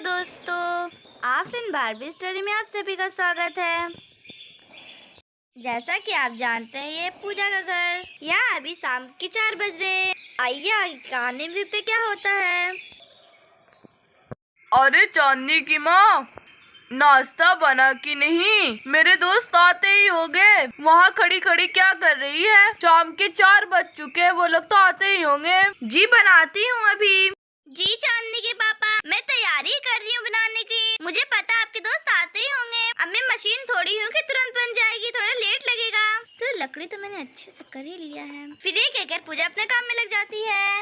दोस्तों, Afreen Barbie story में आप सभी का स्वागत है। जैसा कि आप जानते हैं ये पूजा का घर। यहाँ अभी शाम के 4 बज रहे। आइए आगे कहानी में देखते क्या होता है। अरे चांदनी की माँ, नाश्ता बना कि नहीं? मेरे दोस्त आते ही हो गए। वहाँ खड़ी खड़ी क्या कर रही है? शाम के 4 बज चुके हैं, वो लोग तो आते ही होंगे। जी बनाती हूँ अभी। जी चांदनी के पापा, मैं तैयारी कर रही हूँ बनाने की। मुझे पता आपके दोस्त आते ही होंगे। अब मैं मशीन थोड़ी हूँ कि तुरंत बन जाएगी, थोड़ा लेट लगेगा। तो लकड़ी तो मैंने अच्छे से कर ही लिया है। फिर ये कहकर पूजा अपने काम में लग जाती है।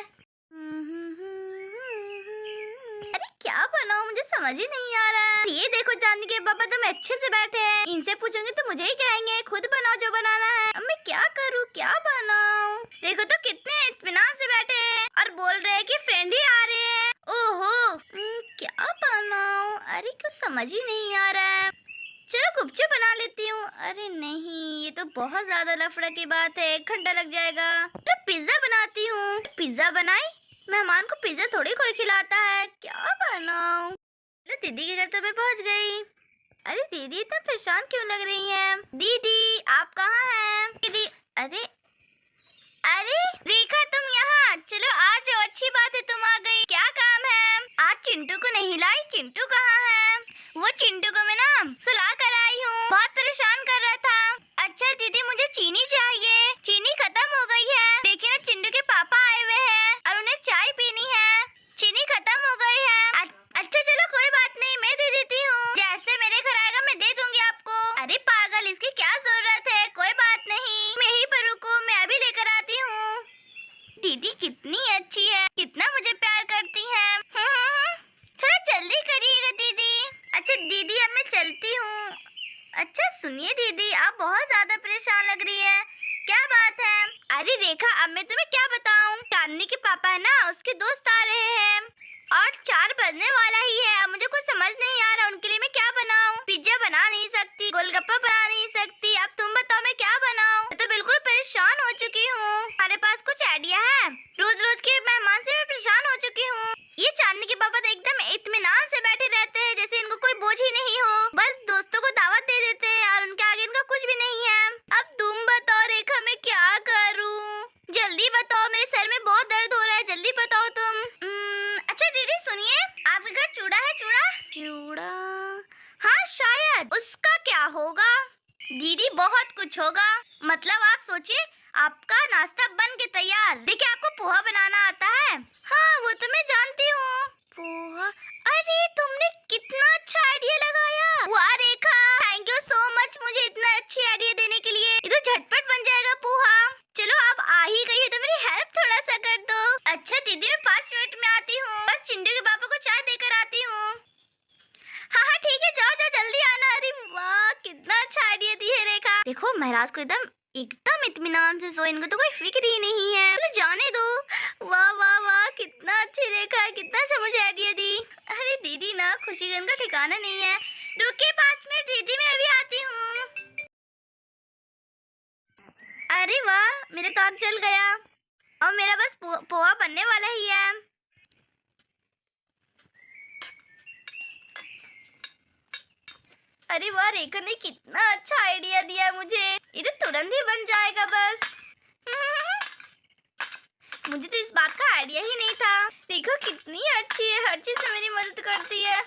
अरे क्या बनाऊं, मुझे समझ ही नहीं आ रहा है। ये देखो चांदनी के पापा तुम अच्छे से बैठे हैं। इनसे पूछूंगी तो मुझे ही कहेंगे खुद बनाओ जो बनाना है। अब मैं क्या करूँ, क्या बनाऊं? देखो तो कितने इत्मीनान से बैठे हैं और बोल रहे हैं कि फ्रेंड ही आ रहे हैं। ओहो, क्या बनाऊं? अरे कुछ समझ ही नहीं आ रहा है। चलो गुपचुप बना लेती हूँ। अरे नहीं, ये तो बहुत ज्यादा लफड़ा की बात है, 1 घंटा लग जाएगा। तो पिज्जा बनाती हूँ। पिज्जा बनाई? मेहमान को पिज्जा थोड़ी कोई खिलाता है। क्या बनाऊं? दीदी के घर तो मैं पहुँच गई। अरे दीदी इतना परेशान क्यों लग रही हैं? दीदी आप कहाँ हैं? दीदी, अरे अरे रेखा तुम यहाँ, चलो आ जाओ, अच्छी बात है तुम आ गई। क्या काम है? आज चिंटू को नहीं लाई। चिंटू कहाँ है? वो चिंटू को मैं ना सुला कर आई हूँ, बहुत परेशान कर रहा था। अच्छा दीदी मुझे चीनी चाहिए, चीनी खत्म हो गई है। देखिए ना चिंटू के पापा आए हुए हैं और उन्हें चाय पीनी है, चीनी खत्म हो गई है। अच्छा चलो कोई बात नहीं, मैं दे देती हूँ। जैसे मेरे घर आएगा मैं दे दूंगी आपको। अरे पागल, इसकी क्या जरूरत है? कोई बात नहीं, मैं ही पर रुको, मैं अभी लेकर आती हूँ। दीदी कितनी अच्छी है, कितना मुझे प्यार करती है। थोड़ा जल्दी करिएगा दीदी। अच्छा दीदी अब मैं चलती हूँ। अच्छा सुनिए दीदी, आप बहुत ज्यादा परेशान लग रही है, क्या बात है? अरे रेखा अब मैं तुम्हें क्या बताऊँ, चांदनी के पापा है ना, उसके दोस्त आ रहे हैं और 4 बजने वाला ही है। अब मुझे कुछ समझ नहीं आ रहा उनके लिए मैं क्या बनाऊं। पिज्जा बना नहीं सकती, गोलगप्पा बना नहीं सकती। अब तुम बताओ मैं क्या बनाऊं? मैं तो बिल्कुल परेशान हो चुकी हूँ। हमारे पास कुछ आइडिया है? रोज रोज के मेहमान से मैं परेशान हो चुकी हूँ। ये चांदनी के पापा तो एकदम इत्मीनान से बैठे रहते हैं, जैसे इनको कोई बोझ ही नहीं हो। बस दोस्तों को दावत दे देते हैं और उनके आगे इनका कुछ भी नहीं है। अब तुम बताओ रेखा मैं क्या करूँ? जल्दी बताओ, मेरे सर में बहुत दर्द हो रहा है, जल्दी बताओ तुम। अच्छा दीदी सुनिए, आपके घर चूड़ा है? चूड़ा? हाँ शायद। उसका क्या होगा? दीदी बहुत कुछ होगा। मतलब आप सोचिए, आपका नाश्ता बन के तैयार। देखिए आपको पोहा बनाना आता है? हाँ वो तो मैं जानती हूँ। पोहा? अरे तुमने कितना अच्छा आइडिया लगाया। वाह रेखा, थैंक यू सो मच मुझे इतना अच्छी आइडिया देने के लिए। ये तो झटपट बन जाएगा पोहा। चलो आप आ ही गई है तो मेरी हेल्प थोड़ा सा कर दो। अच्छा दीदी मैं 5 मिनट में आती हूँ, बस चिंटू के पापा को चाय देकर आती हूँ। हाँ हाँ ठीक है, जाओ जाओ जल्दी आना। अरे वाह कितना अच्छा आइडिया दी है रेखा। देखो महाराज को एकदम इत्मीनान से सो, इनको तो कोई फिक्र ही नहीं है। चलो जाने दो। वाह वाह वाह कितना अच्छी रेखा है, कितना अच्छा मुझे आइडिया दी। अरे दीदी ना खुशी का ठिकाना नहीं है। रुकिए 5 मिनट दीदी, मैं अभी आती हूँ। अरे वाह मेरा तो आग जल गया और मेरा बस पोहा बनने वाला ही है। अरे वाह रेखा ने कितना अच्छा आइडिया दिया मुझे, ये तो तुरंत ही बन जाएगा बस। मुझे तो इस बात का आइडिया ही नहीं था। रेखा कितनी अच्छी है, हर चीज में मेरी मदद करती है।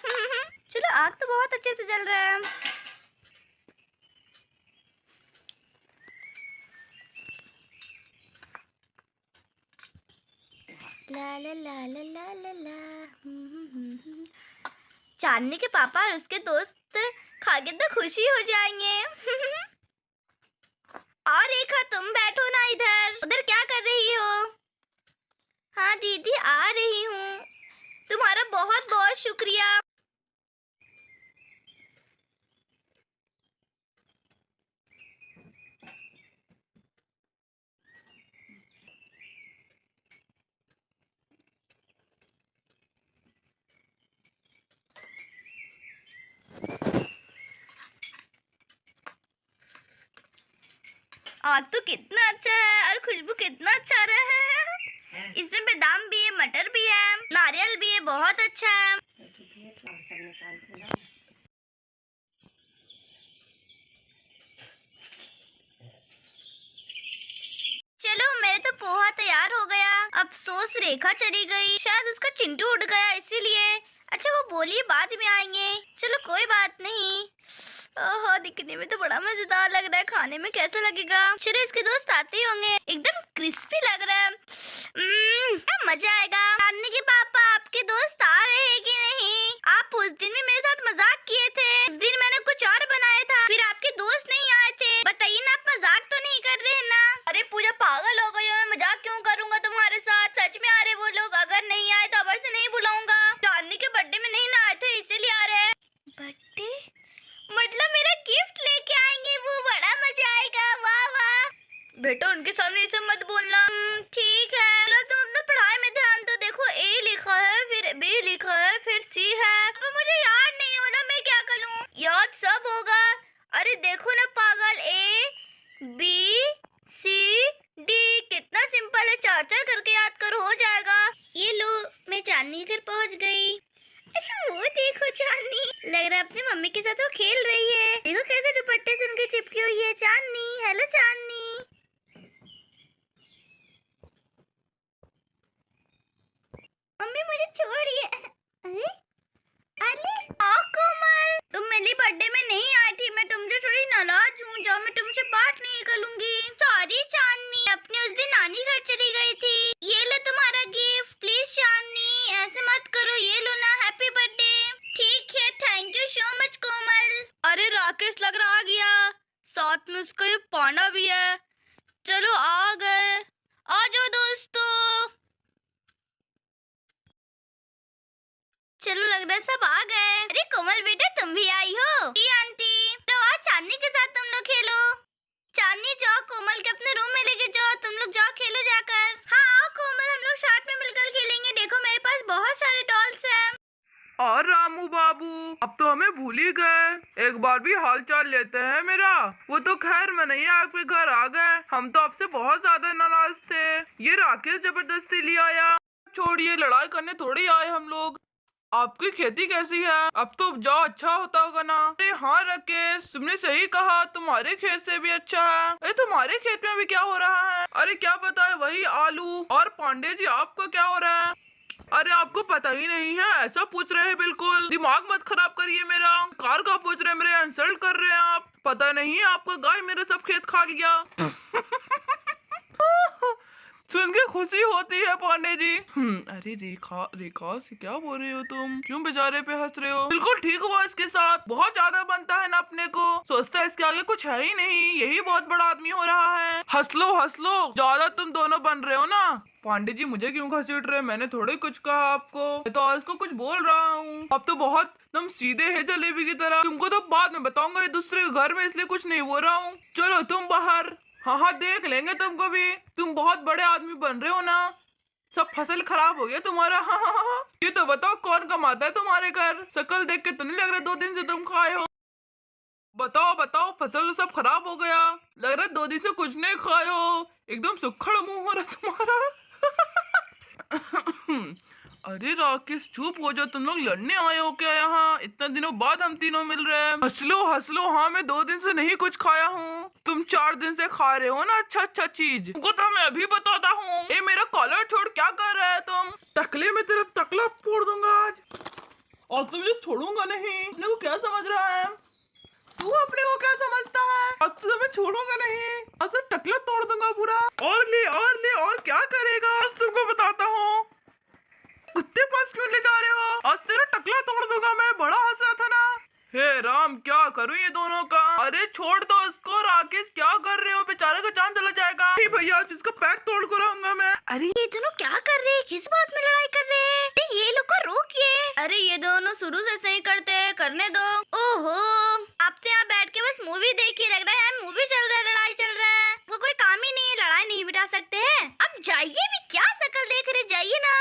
चलो आग तो बहुत अच्छे से जल रहा है। ला ला ला ला ला ला ला। चांदनी के पापा और उसके दोस्त खा के तो खुशी हो जाएंगे। और रेखा तुम बैठो ना इधर, उधर क्या कर रही हो? हाँ दीदी आ रही हूँ, तुम्हारा बहुत बहुत शुक्रिया। आग तो कितना अच्छा है और खुशबू कितना अच्छा आ रहा है। इसमें बादाम भी है, मटर भी है, नारियल भी है, बहुत अच्छा है। चलो मेरे तो पोहा तैयार हो गया। अफसोस रेखा चली गई, शायद उसका चिंटू उड़ गया इसीलिए। अच्छा वो बोलिए बाद में आएंगे। चलो कोई बात नहीं। ओहो दिखने में तो बड़ा मजेदार लग रहा है, खाने में कैसा लगेगा। चलो इसके दोस्त आते ही होंगे। एकदम क्रिस्पी लग रहा है। क्या मजा आएगा। जानने के पापा आपके दोस्त आ रहे हैं कि नहीं? आप उस दिन भी मेरे साथ मजाक किए थे। उस दिन मैंने कुछ और बनाया था, फिर आपके दोस्त नहीं आए थे। बताइए ना आप मजाक तो नहीं कर रहे हैं ना? अरे पूजा पागल हो गई हो, मैं मजाक क्यों करूंगा तुम्हारे साथ। सच में आ रहे वो लोग। अगर नहीं आए तो अबर से नहीं बुलाऊंगा। जानने के बर्थडे में नहीं ना आए थे इसीलिए आ रहे हैं। बर्थडे मतलब मेरा गिफ्ट लेके आएंगे, वो बड़ा मजा आएगा। वाह वाह। बेटा उनके सामने ये सब मत बोलना। ठीक है चलो तुम अपना पढ़ाई में ध्यान दो। देखो ए लिखा है, फिर बी लिखा है, फिर सी है। अब मुझे याद नहीं हो रहा, मैं क्या करूं? याद सब होगा। अरे देखो ना पागल, ए बी सी डी कितना सिंपल है। चार चार करके याद करो, हो जाएगा। ये लो मैं चांदनी घर पहुंच गई। अरे वो देखो चांदनी, लग रहा है अपनी मम्मी के साथ वो खेल रही है। देखो कैसे दुपट्टे से उनके चिपकी हुई है। चांदनी हेलो चांदनी। मम्मी मुझे छोड़िए। अरे अरे आओ कोमल, तुम मेरी बर्थडे में नहीं आई थी। मैं तुमसे थोड़ी नाराज हूँ। जाओ मैं तुमसे बात नहीं करूंगी। सॉरी चांदनी, अपने उस दिन नानी घर चली गई थी। ये लो तुम्हारा गिफ्ट। प्लीज चांदनी ऐसे मत करो। ये लो ना, हैप्पी बर्थडे। ठीक है थैंक यू सो मच कोमल। अरे राकेश लग रहा आ गया, साथ में उसका ये पाना भी है। चलो आ गए, आ जाओ दोस्तों। चलो लग रहा है सब आ गए। अरे कोमल बेटा तुम भी आई हो? जी आंटी। तो आज चांदनी के साथ तुम लोग खेलो। चांदनी जाओ कोमल के अपने रूम में लेके जाओ। तुम लोग जाओ खेलो जाकर। हाँ आओ कोमल, हम लोग साथ में मिलकर खेलेंगे। देखो मेरे पास बहुत सारे डॉल्स हैं। और रामू बाबू अब तो हमें भूल ही गए। एक बार भी हाल चाल लेते हैं मेरा। वो तो खैर मैं नहीं आपके घर आ गए। हम तो आपसे बहुत ज्यादा नाराज थे। ये राकेश जबरदस्ती ले आया। छोड़िए, लड़ाई करने थोड़ी आए हम लोग। आपकी खेती कैसी है? अब तो उपजाऊ अच्छा होता होगा ना? अरे हाँ राकेश, तुमने सही कहा, तुम्हारे खेत से भी अच्छा है। अरे तुम्हारे खेत में भी क्या हो रहा है? अरे क्या पता है, वही आलू। और पांडे जी आपको क्या हो रहा है? अरे आपको पता ही नहीं है, ऐसा पूछ रहे हैं। बिल्कुल दिमाग मत खराब करिए मेरा। कार का पूछ रहे हैं, मेरे इंसल्ट कर रहे हैं आप। पता नहीं है आपको, गाय मेरे सब खेत खा गया। सुन के खुशी होती है पांडे जी। अरे रेखा, रेखा से क्या बोल रहे हो तुम? क्यों बेचारे पे हंस रहे हो? बिल्कुल ठीक हुआ इसके साथ। बहुत ज्यादा बनता है ना अपने को। सोचता है इसके आगे कुछ है ही नहीं, यही बहुत बड़ा आदमी हो रहा है। हंस लो हंस लो, ज्यादा तुम दोनों बन रहे हो ना। पांडे जी मुझे क्यों घसीट रहे? मैंने थोड़े कुछ कहा आपको। मैं तो आज को कुछ बोल रहा हूँ। आप तो बहुत तुम सीधे है जलेबी की तरह। तुमको तो बाद में बताऊंगा, ये दूसरे के घर में, इसलिए कुछ नहीं बोल रहा हूँ। चलो तुम बाहर। हाँ हाँ देख लेंगे तुमको भी। तुम बहुत बड़े आदमी बन रहे हो ना। सब फसल खराब हो गया तुम्हारा। हाँ हाँ हाँ। ये तो बताओ कौन कमाता है तुम्हारे घर? शक्ल देख के तो नहीं लग रहा 2 दिन से तुम खाए हो। बताओ बताओ, फसल तो सब खराब हो गया। लग रहा है 2 दिन से कुछ नहीं खाए हो। एकदम सुखड़ मुंह हो रहा तुम्हारा। अरे राकेश चुप हो जाओ, तुम लोग लड़ने आए हो क्या यहाँ? इतना दिनों बाद हम तीनों मिल रहे हैं। हंस लो हंस लो। हाँ मैं 2 दिन से नहीं कुछ खाया हूँ। तुम 4 दिन से खा रहे हो ना अच्छा अच्छा चीज। तुमको तो मैं अभी बताता हूँ। ये मेरा कॉलर छोड़ क्या कर रहे है तुम? टकले में तेरा टकला फोड़ दूंगा आज। और तुझे छोड़ूंगा नहीं। अपने को क्या समझ रहा है तू? अपने को क्या समझता है? आज तो मैं छोड़ूंगा नहीं। आज तो टकला तोड़ दूंगा पूरा। और ले और ले, और क्या करेगा? आज तुमको बताता हूँ। कुत्ते पास क्यों ले जा रहे हो? आज तेरा टकला तोड़ दूंगा मैं। बड़ा हंस रहा था ना। हे राम, क्या करूं ये दोनों का? अरे छोड़ दो इसको। राकेश क्या कर रहे हो? बेचारे का जान चला जाएगा। नहीं भैया, आज इसका पैर तोड़ कर रहूंगा मैं। अरे ये दोनों क्या कर रहे हैं? किस बात में लड़ाई कर रहे हैं? अरे ये लोग को रोकिए। अरे ये दोनों शुरू से सही करते हैं, करने दो। ओहो आप तो यहाँ बैठ के बस मूवी देखिए। लग रहा है मूवी चल रहा है, लड़ाई चल रहा है। वो कोई काम ही नहीं है, लड़ाई नहीं मिटा सकते हैं। अब जाइए भी, क्या शक्ल देख रहे, जाइए ना।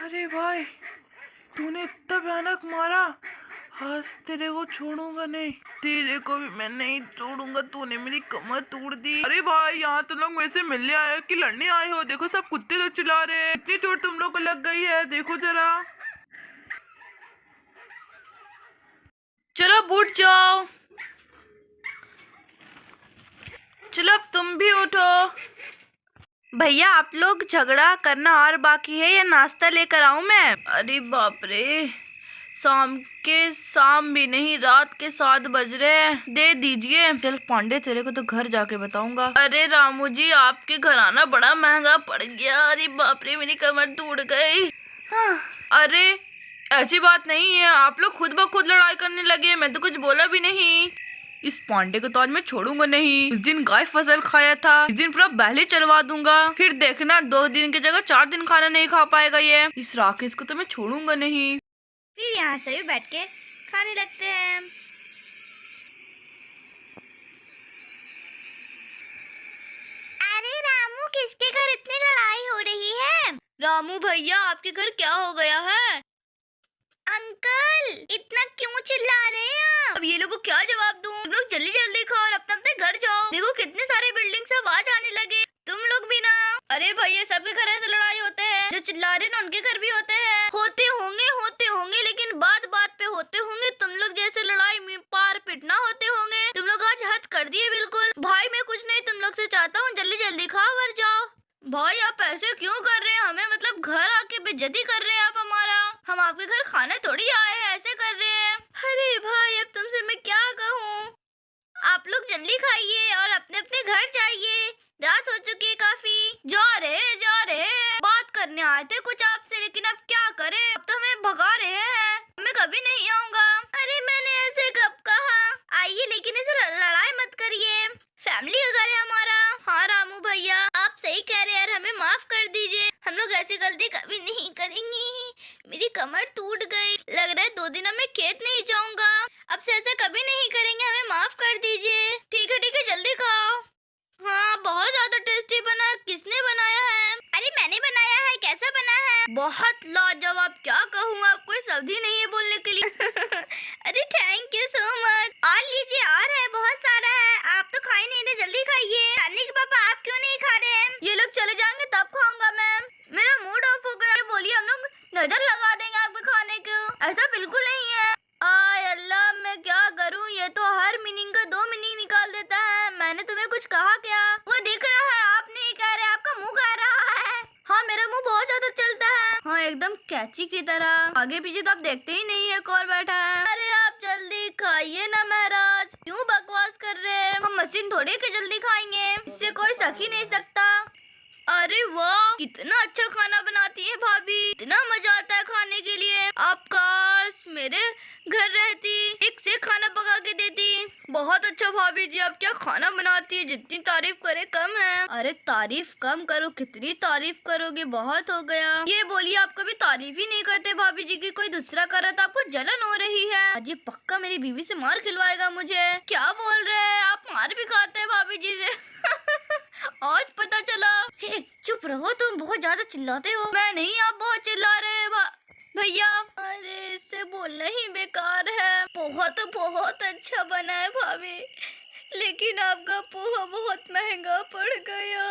अरे भाई, तूने इतना भयानक मारा। आज तेरे को छोड़ूंगा नहीं, तेरे को भी मैं नहीं छोड़ूंगा। तूने मेरी कमर तोड़ दी। अरे भाई, यहाँ तो लोग मेरे से मिलने आए हो कि लड़ने आए हो? देखो सब कुत्ते तो चिल्ला रहे हैं। इतनी चोट तुम लोग को लग गई है, देखो जरा। चलो अब उठ जाओ। चलो अब तुम भी उठो। भैया आप लोग झगड़ा करना और बाकी है या नाश्ता लेकर आऊं मैं? अरे बाप रे, शाम भी नहीं, रात के 7 बज रहे हैं। दे दीजिए। चल पांडे, तेरे को तो घर जाके बताऊंगा। अरे रामू जी, आपके घर आना बड़ा महंगा पड़ गया। अरे बाप रे, मेरी कमर टूट गई। अरे ऐसी बात नहीं है, आप लोग खुद ब खुद लड़ाई करने लगे, मैं तो कुछ बोला भी नहीं। इस पांडे को तो आज मैं छोड़ूंगा नहीं। इस दिन गाय फसल खाया था, इस दिन पूरा बैली चलवा दूंगा। फिर देखना 2 दिन की जगह 4 दिन खाना नहीं खा पाएगा ये। इस राकेश को तो मैं छोड़ूंगा नहीं। फिर यहाँ से भी बैठ के खाने लगते हैं। अरे रामू, किसके घर इतनी लड़ाई हो रही है? रामू भैया, आपके घर क्या हो गया है? अंकल, इतना क्यों चिल्ला रहे हैं? अब ये लोगों को क्या जवाब दूं? तुम लोग जल्दी जल्दी खाओ और अपने घर जाओ। देखो कितने सारे बिल्डिंग से आवाज आने लगे। तुम लोग भी ना। अरे भैया, सबके घर ऐसे लड़ाई होते हैं। जो चिल्ला रहे हैं उनके घर भी होते हैं। होते होंगे, लेकिन बात बात पे होते होंगे। तुम लोग जैसे लड़ाई में पार पिटना होते होंगे। तुम लोग आज हद कर दिए बिल्कुल। भाई मैं कुछ नहीं तुम लोग से चाहता हूँ, जल्दी जल्दी खाओ और जाओ। भाई आप ऐसे क्यों कर रहे हैं? हमें मतलब घर आके बेइज्जती कर रहे हैं आप हमारा। हम आपके घर खाने थोड़ी आए हैं, ऐसे कर रहे हैं। अरे भाई, अब तुमसे मैं क्या कहूँ। आप लोग जल्दी खाइए और अपने अपने घर जाइए। रात हो चुकी है काफी। जा रहे बात करने आए थे कुछ आपसे, लेकिन अब क्या करें, अब तो हमें भगा रहे हैं। मैं कभी नहीं आऊंगा। अरे मैंने ऐसे कब कहा? आइए, लेकिन ऐसे लड़ाई मत करिए। फैमिली का घर है हमारा। हाँ रामू भैया, आप सही कह रहे हैं यार, हमें माफ कर दीजिए। हम लोग ऐसी गलती कभी नहीं करेंगे। मेरी कमर टूट गई, लग रहा है 2 दिन में खेत नहीं जाऊंगा। अब से ऐसा कभी नहीं करेंगे, हमें माफ कर दीजिए। ठीक है, जल्दी खाओ। हाँ, बहुत ज्यादा टेस्टी बना है। किसने बनाया है? अरे मैंने बनाया है। कैसा बना है? बहुत लाजवाब। क्या कहूँ, आप कोई शब्द ही नहीं है बोलने के लिए। अरे थैंक यू सो मच। और लीजिए, और है, बहुत सारा है। आप तो खा ही नहीं रहे, जल्दी खाइए। चांदनी के पापा, आप क्यों नहीं खा रहे हैं? ये लोग चले जाएंगे तब खाऊंगा मैं। मेरा मूड ऑफ हो गया। बोलिए, हम लोग नजर लगा देंगे आपके खाने को। ऐसा बिल्कुल नहीं है। आय अल्लाह, मैं क्या करूं? ये तो हर मीनिंग का 2 मीनिंग निकाल देता है। मैंने तुम्हें कुछ कहा क्या? वो दिख रहा है, आप नहीं कह रहे, आपका मुंह कह रहा है। हाँ, मेरा मुंह बहुत ज्यादा चलता है। हाँ, एकदम कैची की तरह। आगे पीछे तो आप देखते ही नहीं है कौन बैठा है। अरे आप जल्दी खाइए ना महाराज, क्यों बकवास कर रहे हैं? हम मशीन थोड़ी के जल्दी खाएंगे, इससे कोई सक ही नहीं सकता। अरे वाह, कितना अच्छा खाना बनाती है भाभी। इतना मजा आता है खाने के लिए। आप काश मेरे घर रहती, एक से खाना पका के देती। बहुत अच्छा भाभी जी, आप क्या खाना बनाती है। जितनी तारीफ करे कम है। अरे तारीफ कम करो, कितनी तारीफ करोगे, बहुत हो गया। ये बोलिए, आप कभी तारीफ ही नहीं करते भाभी जी की। कोई दूसरा कर रहा था, आपको जलन हो रही है। आज ये पक्का मेरी बीवी से मार खिलवाएगा मुझे। क्या बोल रहे हैं आप? मार भी खाते हैं भाभी जी से? आज पता चला। हे, चुप रहो, तुम बहुत ज्यादा चिल्लाते हो। मैं नहीं, आप बहुत चिल्ला रहे हैं भैया। अरे इससे बोलना ही बेकार है। बहुत बहुत अच्छा बना है भाभी, लेकिन आपका पोहा बहुत महंगा पड़ गया।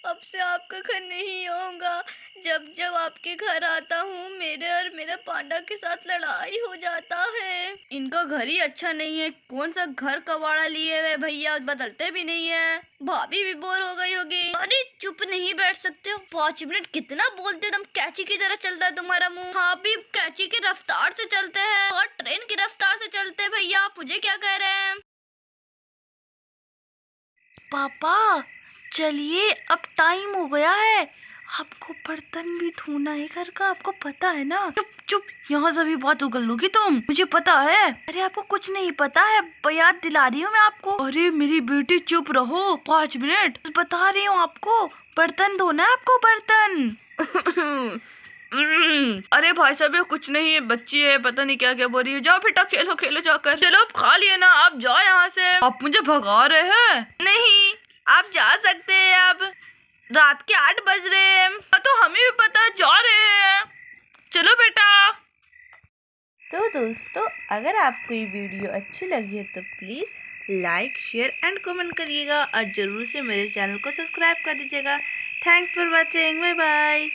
अब से आपका घर नहीं आऊंगा। जब आपके घर आता हूँ, मेरे और मेरा पांडा के साथ लड़ाई हो जाता है। इनका घर ही अच्छा नहीं है। कौन सा घर कबाड़ा लिए हुए भैया, बदलते भी नहीं है। भाभी भी बोर हो गई होगी। अरे चुप नहीं बैठ सकते हो? 5 मिनट कितना बोलते, तुम कैची की तरह चलता है तुम्हारा मुंह। हाँ, भी कैची की रफ्तार से चलते हैं और ट्रेन की रफ्तार से चलते हैं। भैया आप मुझे क्या कह रहे हैं? पापा चलिए, अब टाइम हो गया है। आपको बर्तन भी धोना है घर का, आपको पता है ना। चुप चुप, यहाँ से भी बात उगल लोगी तुम, मुझे पता है। अरे आपको कुछ नहीं पता है, याद दिला रही हूँ मैं आपको। अरे मेरी बेटी चुप रहो, 5 मिनट बता रही हूँ आपको। बर्तन धोना है आपको, बर्तन। अरे भाई साहब, ये कुछ नहीं है, बच्ची है, पता नहीं क्या क्या बोल रही है। जाओ बेटा, खेलो खेलो जाकर। चलो अब खा लिए ना, आप जाओ यहाँ से। आप मुझे भगा रहे हैं? नहीं, आप जा सकते हैं। अब रात के 8 बज रहे हैं। तो हमें भी पता है, जा रहे हैं। चलो बेटा। तो दोस्तों अगर आपको ये वीडियो अच्छी लगी है तो please like share and comment करिएगा और ज़रूर से मेरे चैनल को सब्सक्राइब कर दीजिएगा। Thanks for watching, bye bye.